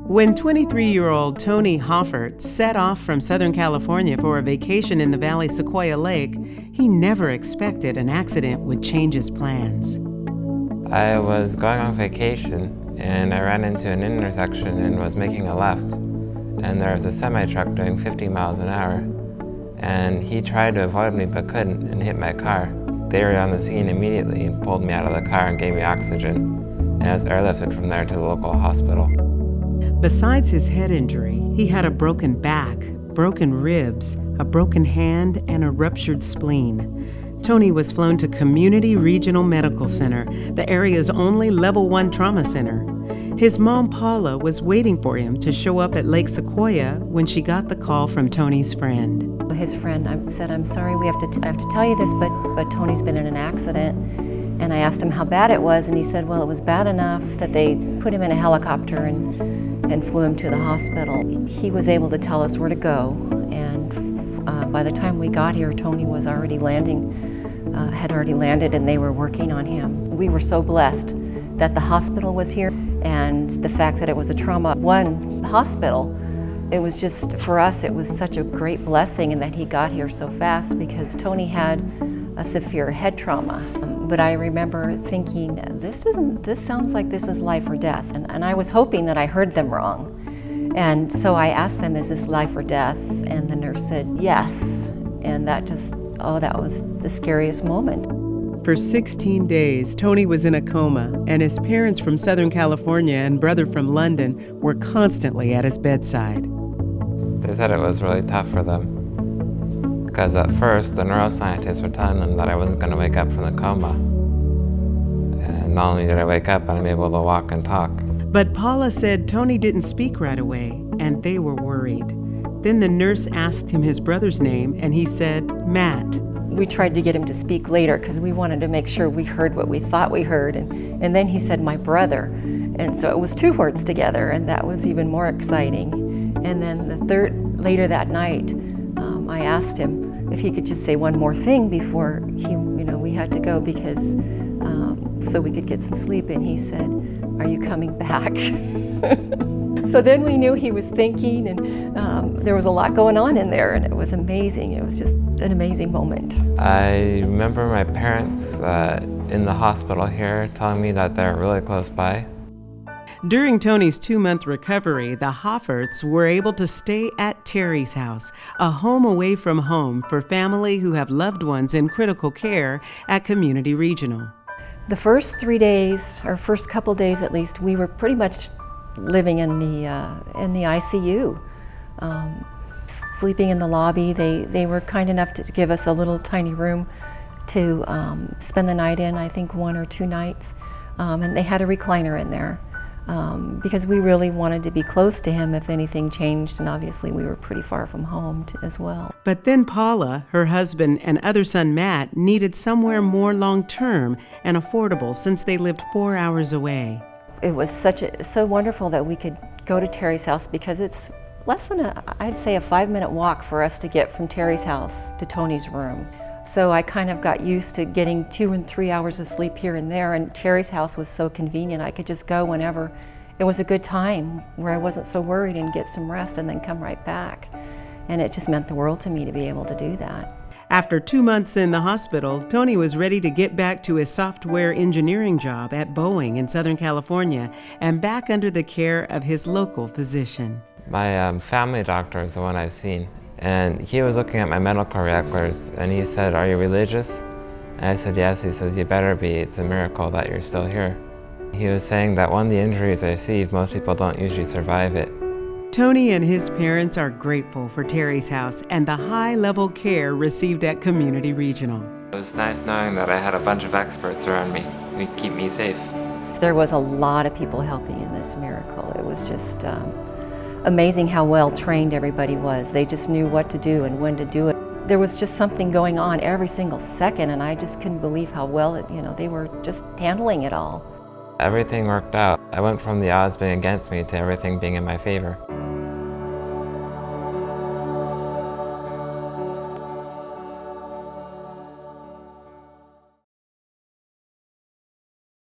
When 23-year-old Tony Hoffert set off from Southern California for a vacation in the Valley Sequoia Lake, he never expected an accident would change his plans. I was going on vacation and I ran into an intersection and was making a left. And there was a semi-truck doing 50 miles an hour. And he tried to avoid me but couldn't and hit my car. They were on the scene immediately and pulled me out of the car and gave me oxygen. And I was airlifted from there to the local hospital. Besides his head injury, he had a broken back, broken ribs, a broken hand, and a ruptured spleen. Tony was flown to Community Regional Medical Center, the area's only Level 1 trauma center. His mom, Paula, was waiting for him to show up at Lake Sequoia when she got the call from Tony's friend. His friend said, "I'm sorry, I have to tell you this, but Tony's been in an accident." And I asked him how bad it was, and he said, well, it was bad enough that they put him in a helicopter and flew him to the hospital. He was able to tell us where to go, and by the time we got here, Tony was already had already landed, and they were working on him. We were so blessed that the hospital was here, and the fact that it was a Trauma 1 hospital. It was just, for us, it was such a great blessing, and that he got here so fast, because Tony had a severe head trauma. But I remember thinking, this sounds like this is life or death. And I was hoping that I heard them wrong. And so I asked them, is this life or death? And the nurse said, yes. And that that was the scariest moment. For 16 days, Tony was in a coma, and his parents from Southern California and brother from London were constantly at his bedside. They said it was really tough for them. Because at first, the neuroscientists were telling them that I wasn't going to wake up from the coma. And not only did I wake up, but I'm able to walk and talk. But Paula said Tony didn't speak right away, and they were worried. Then the nurse asked him his brother's name, and he said, Matt. We tried to get him to speak later because we wanted to make sure we heard what we thought we heard. And then he said, my brother. And so it was 2 words together, and that was even more exciting. And then later that night, I asked him if he could just say one more thing before we had to go, because so we could get some sleep. And he said, "Are you coming back?" So then we knew he was thinking, and there was a lot going on in there, and it was amazing. It was just an amazing moment. I remember my parents in the hospital here telling me that they're really close by. During Tony's 2-month recovery, the Hofferts were able to stay at Terry's house, a home away from home for family who have loved ones in critical care at Community Regional. The first 3 days, or first couple days at least, we were pretty much living in the ICU, sleeping in the lobby. They were kind enough to give us a little tiny room to spend the night in, I think 1 or 2 nights, and they had a recliner in there. Because we really wanted to be close to him if anything changed, and obviously we were pretty far from home as well. But then Paula, her husband, and other son Matt needed somewhere more long-term and affordable since they lived 4 hours away. It was so wonderful that we could go to Terry's house, because it's less than I'd say a 5-minute walk for us to get from Terry's house to Tony's room. So I kind of got used to getting 2 and 3 hours of sleep here and there, and Terry's house was so convenient. I could just go whenever it was a good time, where I wasn't so worried, and get some rest and then come right back. And it just meant the world to me to be able to do that. After 2 months in the hospital, Tony was ready to get back to his software engineering job at Boeing in Southern California and back under the care of his local physician. My family doctor is the one I've seen. And he was looking at my medical records, and he said, "Are you religious?" And I said, "Yes." He says, "You better be. It's a miracle that you're still here." He was saying that one of the injuries I received, most people don't usually survive it. Tony and his parents are grateful for Terry's house and the high-level care received at Community Regional. It was nice knowing that I had a bunch of experts around me who keep me safe. There was a lot of people helping in this miracle. It was just amazing how well trained everybody was. They just knew what to do and when to do it. There was just something going on every single second, and I just couldn't believe how well they were just handling it all. Everything worked out. I went from the odds being against me to everything being in my favor.